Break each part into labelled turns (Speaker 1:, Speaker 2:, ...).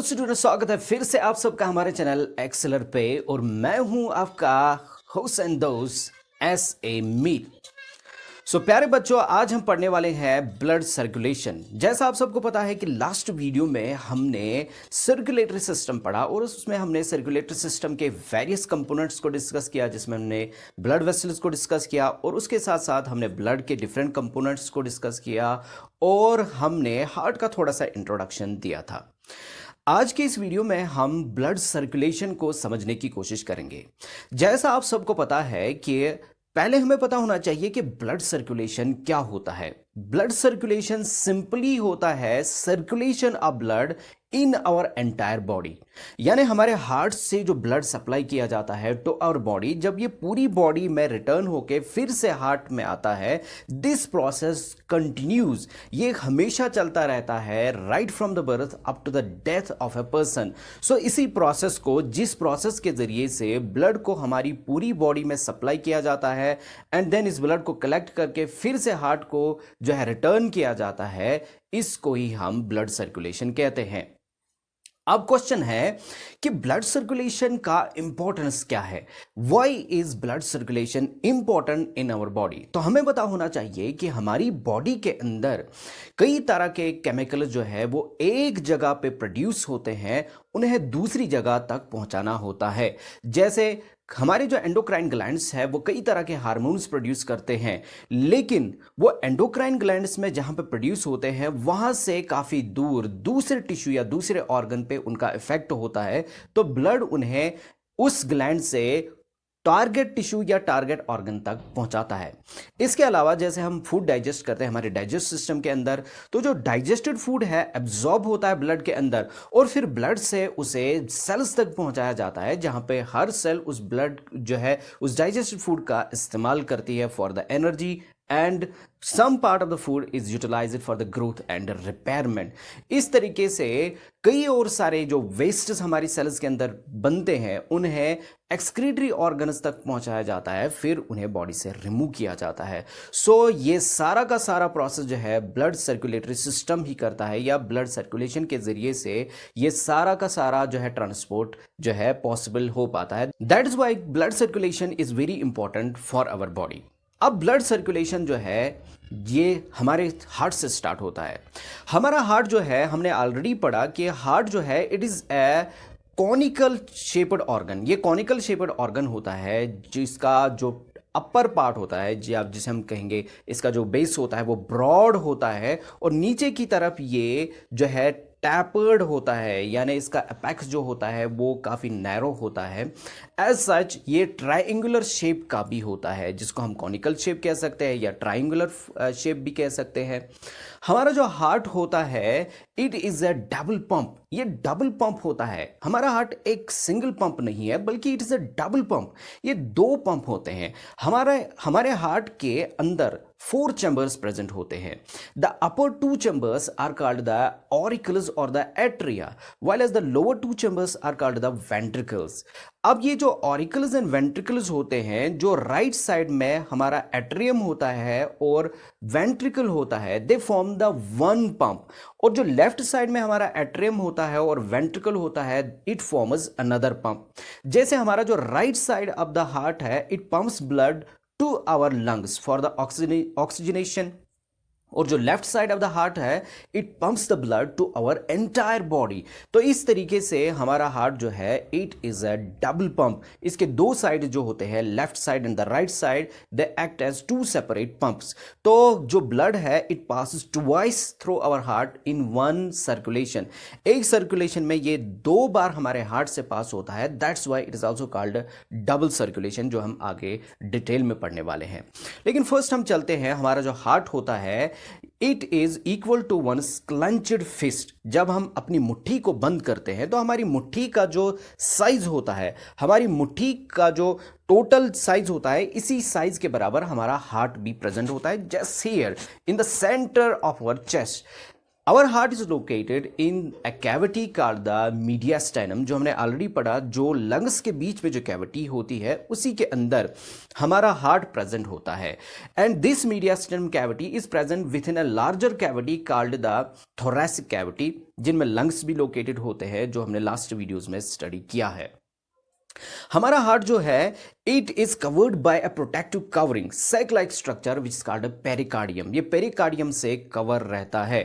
Speaker 1: Student, स्वागत है फिर से आप सबका हमारे चैनल एक्सेलर पे। और मैं हूं आपका होस्ट एंड दोस्त एस ए मीर। सो प्यारे बच्चों, आज हम पढ़ने वाले हैं ब्लड सर्कुलेशन। जैसा आप सबको पता है कि लास्ट वीडियो में हमने सर्कुलेटरी सिस्टम पढ़ा और उसमें हमने सर्कुलेटरी सिस्टम के वेरियस कंपोनेंट्स को डिस्कस किया, जिसमें हमने ब्लड वेसल्स को डिस्कस किया और उसके साथ साथ हमने ब्लड के डिफरेंट कंपोनेंट्स को डिस्कस किया और हमने हार्ट का थोड़ा सा इंट्रोडक्शन दिया था। आज के इस वीडियो में हम ब्लड सर्कुलेशन को समझने की कोशिश करेंगे। जैसा आप सबको पता है कि पहले हमें पता होना चाहिए कि ब्लड सर्कुलेशन क्या होता है। ब्लड सर्कुलेशन सिंपली होता है circulation of blood in our entire body, यानी हमारे हार्ट से जो ब्लड सप्लाई किया जाता है टू आवर बॉडी, जब ये पूरी बॉडी में रिटर्न होके फिर से हार्ट में आता है, दिस प्रोसेस कंटिन्यूज। ये हमेशा चलता रहता है right from the birth up to the death of a person. So इसी प्रोसेस को, जिस प्रोसेस के जरिए से ब्लड को हमारी पूरी बॉडी में सप्लाई किया जाता है एंड देन इस ब्लड को कलेक्ट करके फिर से हार्ट को जो है रिटर्न किया जाता है, इसको ही हम ब्लड सर्कुलेशन कहते हैं। अब क्वेश्चन है कि ब्लड सर्कुलेशन का इंपॉर्टेंस क्या है। Why is blood circulation important in our body. तो हमें पता होना चाहिए कि हमारी बॉडी के अंदर कई तरह के केमिकल जो है वो एक जगह पे प्रोड्यूस होते हैं, उन्हें दूसरी जगह तक पहुंचाना होता है। जैसे हमारे जो एंडोक्राइन ग्लैंड्स है वो कई तरह के हार्मोन्स प्रोड्यूस करते हैं, लेकिन वो एंडोक्राइन ग्लैंड्स में जहां पे प्रोड्यूस होते हैं वहां से काफी दूर दूसरे टिश्यू या दूसरे ऑर्गन पे उनका इफेक्ट होता है, तो ब्लड उन्हें उस ग्लैंड से टारगेट टिश्यू या टारगेट ऑर्गन तक पहुंचाता है। इसके अलावा जैसे हम फूड डाइजेस्ट करते हैं हमारे डाइजेस्ट सिस्टम के अंदर, तो जो डाइजेस्टेड फूड है एब्जॉर्ब होता है ब्लड के अंदर और फिर ब्लड से उसे सेल्स तक पहुंचाया जाता है, जहां पे हर सेल उस ब्लड जो है उस डाइजेस्टेड फूड का इस्तेमाल करती है for the energy and some part of the food is utilized for the growth and repairment। इस तरीके से कई और सारे जो वेस्ट्स हमारी सेल्स के अंदर बनते हैं उन्हें एक्सक्रीटरी ऑर्गन्स तक पहुंचाया जाता है, फिर उन्हें बॉडी से रिमूव किया जाता है। सो ये सारा का सारा प्रोसेस जो है ब्लड सर्कुलेटरी सिस्टम ही करता है, या ब्लड सर्कुलेशन के जरिए से ये सारा का सारा जो है ट्रांसपोर्ट जो है पॉसिबल हो पाता है। That is why blood circulation is very important for our body. अब ब्लड सर्कुलेशन जो है ये हमारे हार्ट से स्टार्ट होता है। हमारा हार्ट जो है, हमने ऑलरेडी पढ़ा कि हार्ट जो है it is a conical shaped organ. ये कॉनिकल शेप्ड ऑर्गन होता है जिसका जो अपर पार्ट होता है, जिसे हम कहेंगे इसका जो बेस होता है वो ब्रॉड होता है और नीचे की तरफ ये जो है टैपर्ड होता है, यानी इसका एपेक्स जो होता है वो काफ़ी नैरो होता है। एज सच ये ट्राइंगुलर शेप का भी होता है, जिसको हम कॉनिकल शेप कह सकते हैं या ट्राइंगुलर शेप भी कह सकते हैं। हमारा जो हार्ट होता है it is a double pump. ये डबल पंप होता है। हमारा हार्ट एक सिंगल पंप नहीं है बल्कि it is a double pump. ये दो पंप होते हैं। हमारे हार्ट के अंदर 4 चैम्बर्स प्रेजेंट होते हैं। The upper 2 chambers are called the auricles और the atria, while as the lower 2 chambers are called the ventricles। अब ये जो ऑरिकल्स एंड वेंट्रिकल्स होते हैं, जो राइट साइड में हमारा एट्रियम होता है और वेंट्रिकल होता है, they form the one pump. और जो लेफ्ट साइड में हमारा एट्रियम होता है और वेंट्रिकल होता है, इट फॉर्म्स अनदर पंप। जैसे हमारा जो right side of the heart है, it pumps blood to our lungs for the oxygenation, और जो left side of the heart है it pumps the blood to our entire body. तो इस तरीके से हमारा हार्ट जो है it is a double pump. इसके दो साइड जो होते हैं, left side and the right side, they act as 2 separate pumps. तो जो ब्लड है it passes twice through our heart in one circulation. एक सर्कुलेशन में ये 2 बार हमारे हार्ट से पास होता है। That's why it is also called double circulation, जो हम आगे डिटेल में पढ़ने वाले हैं। लेकिन फर्स्ट हम चलते हैं, हमारा जो हार्ट होता है it is equal to one clenched fist. जब हम अपनी मुट्ठी को बंद करते हैं तो हमारी मुट्ठी का जो साइज होता है, हमारी मुट्ठी का जो टोटल साइज होता है, इसी साइज के बराबर हमारा हार्ट भी प्रेजेंट होता है, just here in the centre of our chest. Our heart is located in a cavity called the mediastinum, जो हमने ऑलरेडी पढ़ा, जो लंग्स के बीच में जो कैविटी होती है उसी के अंदर हमारा हार्ट प्रेजेंट होता है। And this mediastinum cavity is present within a larger cavity called the thoracic cavity, जिनमें लंग्स भी लोकेटेड होते हैं, जो हमने लास्ट वीडियोज में स्टडी किया है। हमारा हार्ट जो है it is covered by a protective covering sac like structure which is called pericardium. ये पेरिकार्डियम से कवर रहता है।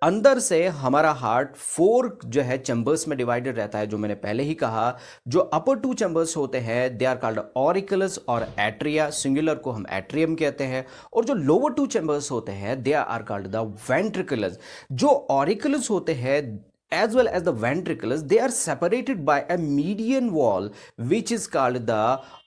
Speaker 1: अंदर से हमारा हार्ट 4 जो है चैम्बर्स में डिवाइडेड रहता है, जो मैंने पहले ही कहा। जो अपर 2 चैम्बर्स होते हैं दे आर कॉल्ड ऑरिकल्स और एट्रिया, सिंगुलर को हम एट्रियम कहते हैं। और जो लोअर 2 चैम्बर्स होते हैं they are called the ventricles. जो ऑरिकल्स होते हैं as well as the ventricles, they are separated by a median wall which is called the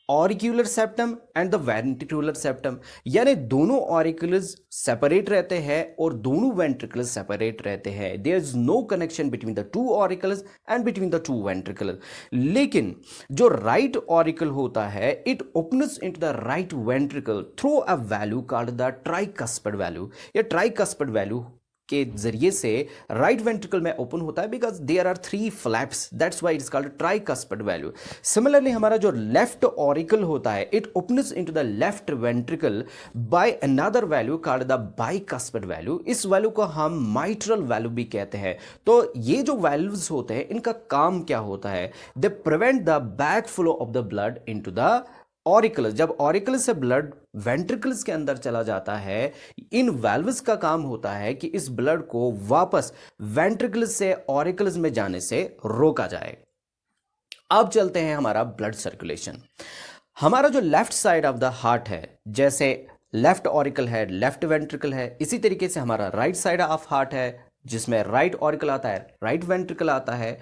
Speaker 1: auricular septum and the ventricular septum। यानी दोनों ऑरिकुलस सेपरेट रहते हैं और दोनों वेंट्रिकल्स सेपरेट रहते हैं। There is no connection between the 2 auricles and between the 2 ventricles. लेकिन जो राइट ऑरिकल होता है it opens into the right ventricle through a valve called the tricuspid valve. या ट्राइकस्पिड वैल्यू के जरिए से राइट वेंट्रिकल में ओपन होता है because there are 3 flaps, that's why it is called tricuspid valve. Similarly हमारा जो लेफ्ट ऑरिकल होता है it opens into the left ventricle by another value called the bicuspid value. इस वैल्यू को हम माइट्रल वैल्यू भी कहते हैं। तो ये जो वैल्व्स होते हैं इनका काम क्या होता है? They prevent the back flow of the blood into the auricles. जब ऑरिकल्स से ब्लड वेंट्रिकल्स के अंदर चला जाता है, इन वैल्व्स का काम होता है कि इस ब्लड को वापस वेंट्रिकल्स से ऑरिकल्स में जाने से रोका जाए। अब चलते हैं हमारा ब्लड सर्कुलेशन। हमारा जो left side of the heart है, जैसे लेफ्ट ऑरिकल है, लेफ्ट वेंट्रिकल है, इसी तरीके से हमारा राइट साइड ऑफ हार्ट है जिसमें राइट ऑरिकल आता है, राइट वेंट्रिकल आता है।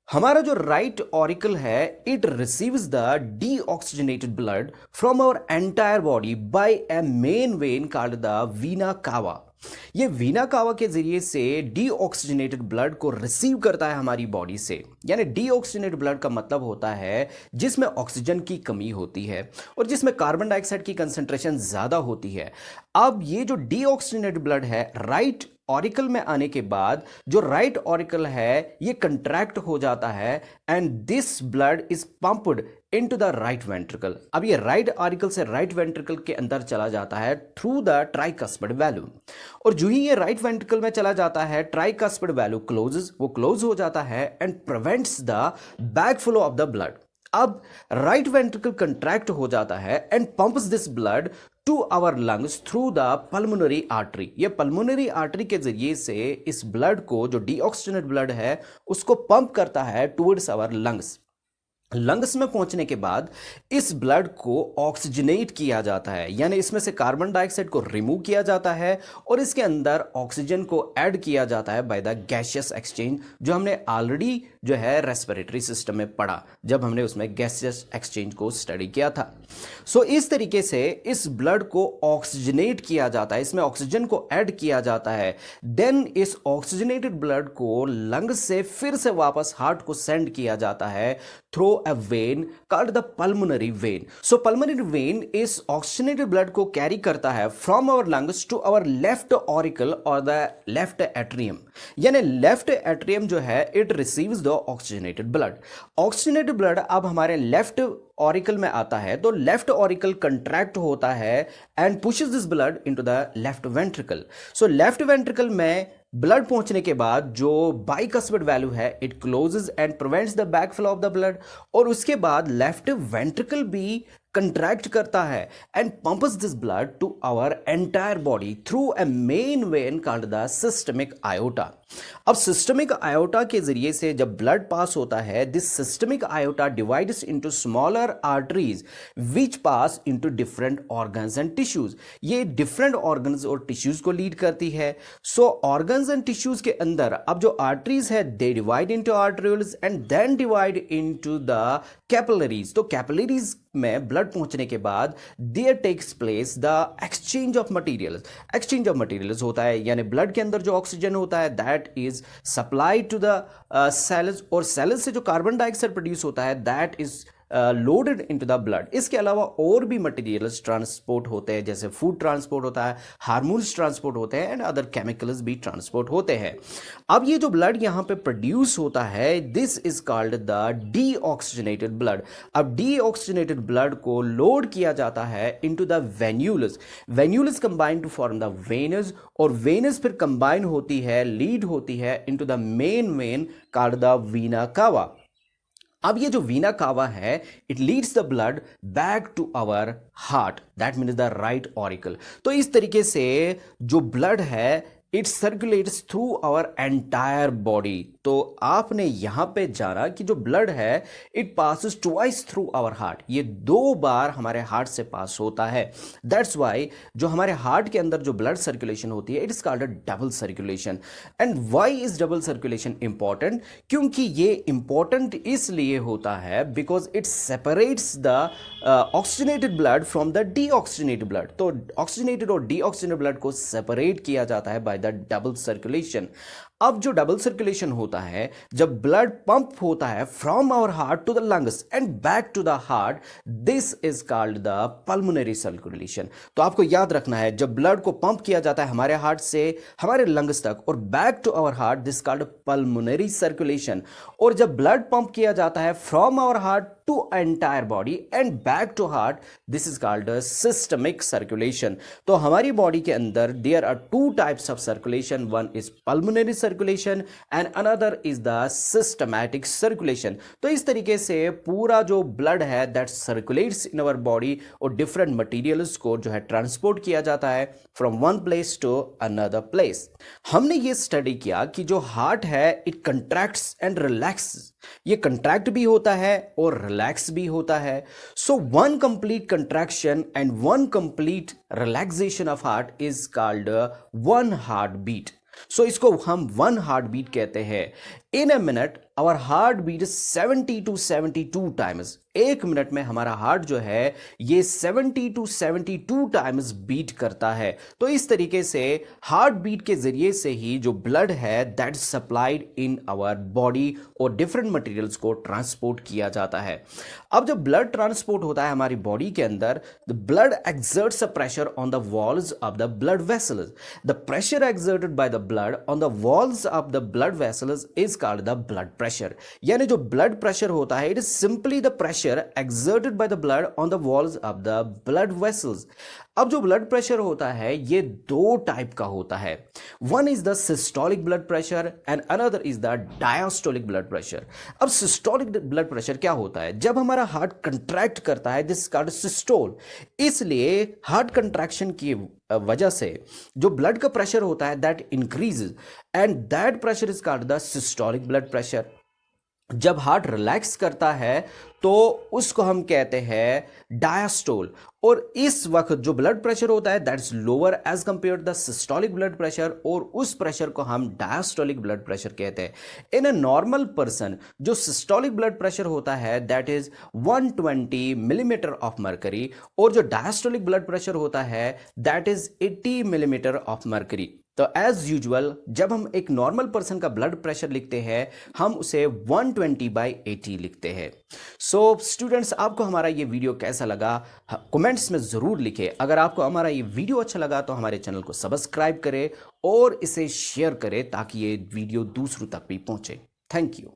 Speaker 1: हमारा जो राइट ऑरिकल है it receives the deoxygenated blood from our entire body by a main vein called the vena cava. ये वीना कावा के जरिए से डीऑक्सीजनेटेड ब्लड को रिसीव करता है हमारी बॉडी से। यानी डीऑक्सीजनेटेड ब्लड का मतलब होता है जिसमें ऑक्सीजन की कमी होती है और जिसमें कार्बन डाइऑक्साइड की कंसंट्रेशन ज्यादा होती है। अब ये जो डीऑक्सीजनेटेड ब्लड है राइट ऑरिकल में आने के बाद जो राइट ऑरिकल है ये कंट्रैक्ट हो जाता है and this blood is pumped into the right ventricle. अब ये राइट ऑरिकल से राइट वेंट्रिकल के अंदर चला जाता है थ्रू द ट्राइकस्पिड वैल्यू। और जो ही ये राइट वेंट्रिकल में चला जाता है ट्राइकस्पिड वैल्यू क्लोजेस, वो क्लोज हो जाता है and prevents the back flow of the blood. अब राइट वेंट्रिकल कंट्रैक्ट हो जाता है and pumps this blood to our lungs through the pulmonary artery. ये पल्मोनरी आर्टरी के जरिए से इस ब्लड को, जो डीऑक्सीजनेटेड ब्लड है, उसको पंप करता है टुवर्ड्स आवर लंग्स। लंग्स में पहुंचने के बाद इस ब्लड को ऑक्सीजनेट किया जाता है, यानी इसमें से कार्बन डाइऑक्साइड को रिमूव किया जाता है और इसके अंदर ऑक्सीजन को ऐड किया जाता है बाय द गैसियस एक्सचेंज, जो हमने ऑलरेडी जो है रेस्पिरेटरी सिस्टम में पढ़ा जब हमने उसमें गैसियस एक्सचेंज को स्टडी किया था। सो इस तरीके से इस ब्लड को ऑक्सीजनेट किया जाता है, इसमें ऑक्सीजन को ऐड किया जाता है। देन इस ऑक्सीजनेटेड ब्लड को लंग्स से फिर से वापस हार्ट को सेंड किया जाता है through a vein called the pulmonary vein। So pulmonary vein इस oxygenated blood को carry करता है from our lungs to our left auricle or the left atrium। यानी left atrium जो है it receives the oxygenated blood। oxygenated blood अब हमारे left auricle में आता है तो लेफ्ट ऑरिकल कंट्रैक्ट होता है and pushes this blood into the left ventricle. So left ventricle में ब्लड पहुंचने के बाद जो बाइकस्पिड वैल्यू है it closes and prevents the back flow of the blood. और उसके बाद लेफ्ट वेंट्रिकल भी कंट्रैक्ट करता है and pumps this blood to our entire body through a main vein called the systemic aorta. अब systemic aorta के जरिए से जब ब्लड पास होता है this systemic iota divides into smaller arteries which pass into different organs and tissues. ये different organs और tissues को लीड करती है। सो ऑर्गन्स एंड टिश्यूज के अंदर अब जो आर्टरीज है they divide into arteries and then divide into the capillaries. तो कैपिलरीज में ब्लड पहुंचने के बाद there takes place the exchange of materials. Exchange of materials होता है यानी ब्लड के अंदर जो ऑक्सीजन होता है that is supply to the cells और सेल्स से जो कार्बन डाइऑक्साइड प्रोड्यूस होता है that is loaded into the blood. इसके अलावा और भी मटेरियल्स ट्रांसपोर्ट होते हैं, जैसे फूड ट्रांसपोर्ट होता है, हार्मोन्स ट्रांसपोर्ट होते हैं एंड अदर केमिकल्स भी ट्रांसपोर्ट होते हैं। अब ये जो ब्लड यहाँ पे प्रोड्यूस होता है, this is called the deoxygenated blood. अब डीऑक्सीजनेटेड ब्लड को लोड किया जाता है into the venules. Venules combine to form the veins, और वेनस फिर कंबाइन होती है, लीड होती है into the main vein called the vena cava. अब ये जो वीना कावा है, it leads the blood back to our heart, that means the right auricle. तो इस तरीके से जो ब्लड है it circulates through our entire body. तो आपने यहां पे जाना कि जो ब्लड है it passes twice through our heart, ये 2 बार हमारे हार्ट से पास होता है। दैट्स वाई जो हमारे हार्ट के अंदर जो ब्लड सर्कुलेशन होती है it is called a double circulation. And why is double circulation important? क्योंकि ये इंपॉर्टेंट इसलिए होता है because it separates the oxygenated blood from the deoxygenated blood. तो ऑक्सीजनेटेड और डीऑक्सीजनेटेड ब्लड को सेपरेट किया जाता है बाय द डबल सर्कुलेशन। अब जो डबल सर्कुलेशन होता है, जब ब्लड पंप होता है from our heart to the lungs and back to the heart, this is called the pulmonary circulation. तो आपको याद रखना है, जब ब्लड को पंप किया जाता है हमारे हार्ट से हमारे लंग्स तक और back to our heart, this called pulmonary circulation. और जब ब्लड पंप किया जाता है from our heart to entire body and back to heart, this is called a systemic circulation। तो हमारी बॉडी के अंदर there are 2 types of circulation, one is pulmonary circulation and another is the systematic circulation। तो इस तरीके से पूरा जो ब्लड है that circulates in our body और different materials को जो है ट्रांसपोर्ट किया जाता है from one place to another place। हमने ये स्टडी किया कि जो हार्ट है it contracts and relaxes, ये कंट्रैक्ट भी होता है और रिलैक्स भी होता है। So one complete contraction and one complete relaxation of heart is called one heart beat. So इसको हम वन हार्ट बीट कहते हैं। In a minute our heart beat 70 to 72 times. 1 minute में हमारा हार्ट जो है ये 70 to 72 टाइम्स बीट करता है। तो इस तरीके से हार्ट बीट के जरिए से ही जो ब्लड है that supplied in our body और डिफरेंट मटेरियल्स को ट्रांसपोर्ट किया जाता है। अब जब ब्लड ट्रांसपोर्ट होता है हमारी बॉडी के अंदर, the blood exerts a pressure on the walls of the blood vessels. The pressure exerted by the blood on the walls of the blood vessels is called the blood pressure. यानी जो blood pressure होता है it is simply the pressure exerted by the blood on the walls of the blood vessels. अब जो blood pressure होता है ये 2 type का होता है। One is the systolic blood pressure and another is the diastolic blood pressure. अब systolic blood pressure क्या होता है? जब हमारा हार्ट कंट्रैक्ट करता है दिस कॉल्ड सिस्टोल। इसलिए हार्ट कंट्रैक्शन की वजह से जो ब्लड का प्रेशर होता है that increases and that pressure is called the systolic blood pressure. जब हार्ट रिलैक्स करता है तो उसको हम कहते हैं डायस्टोल। और इस वक्त जो ब्लड प्रेशर होता है that is lower as compare the systolic blood pressure, और उस प्रेशर को हम डायस्टोलिक ब्लड प्रेशर कहते हैं। इन अ नॉर्मल पर्सन जो सिस्टोलिक ब्लड प्रेशर होता है that is 120 millimetre of mercury, और जो डायस्टोलिक ब्लड प्रेशर होता है that is 80 millimetre of mercury. तो एज यूजुअल जब हम एक नॉर्मल पर्सन का ब्लड प्रेशर लिखते हैं हम उसे 120/80 लिखते हैं। सो स्टूडेंट्स, आपको हमारा ये वीडियो कैसा लगा कमेंट्स में ज़रूर लिखें। अगर आपको हमारा ये वीडियो अच्छा लगा तो हमारे चैनल को सब्सक्राइब करें और इसे शेयर करें ताकि ये वीडियो दूसरों तक भी पहुंचे। Thank you.